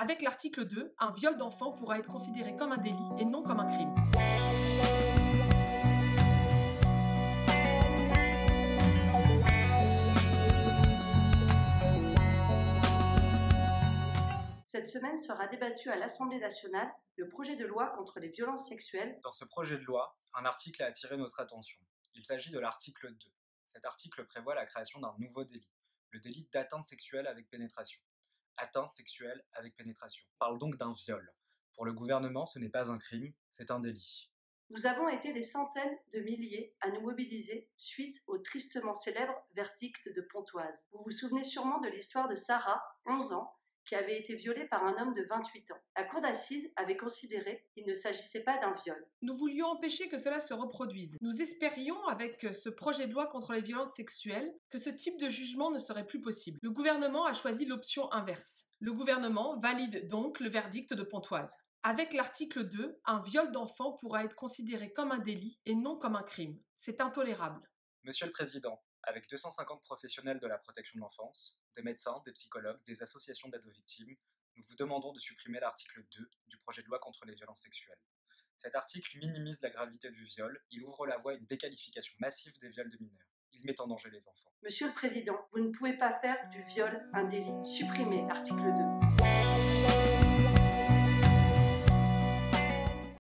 Avec l'article 2, un viol d'enfant pourra être considéré comme un délit et non comme un crime. Cette semaine sera débattu à l'Assemblée nationale le projet de loi contre les violences sexuelles. Dans ce projet de loi, un article a attiré notre attention. Il s'agit de l'article 2. Cet article prévoit la création d'un nouveau délit, le délit d'atteinte sexuelle avec pénétration. Atteinte sexuelle avec pénétration. On parle donc d'un viol. Pour le gouvernement, ce n'est pas un crime, c'est un délit. Nous avons été des centaines de milliers à nous mobiliser suite au tristement célèbre verdict de Pontoise. Vous vous souvenez sûrement de l'histoire de Sarah, 11 ans, qui avait été violée par un homme de 28 ans. La cour d'assises avait considéré qu'il ne s'agissait pas d'un viol. Nous voulions empêcher que cela se reproduise. Nous espérions, avec ce projet de loi contre les violences sexuelles, que ce type de jugement ne serait plus possible. Le gouvernement a choisi l'option inverse. Le gouvernement valide donc le verdict de Pontoise. Avec l'article 2, un viol d'enfant pourra être considéré comme un délit et non comme un crime. C'est intolérable. Monsieur le Président, avec 250 professionnels de la protection de l'enfance, des médecins, des psychologues, des associations d'aide aux victimes, nous vous demandons de supprimer l'article 2 du projet de loi contre les violences sexuelles. Cet article minimise la gravité du viol, il ouvre la voie à une déqualification massive des viols de mineurs. Il met en danger les enfants. Monsieur le Président, vous ne pouvez pas faire du viol un délit. Supprimez l'article 2.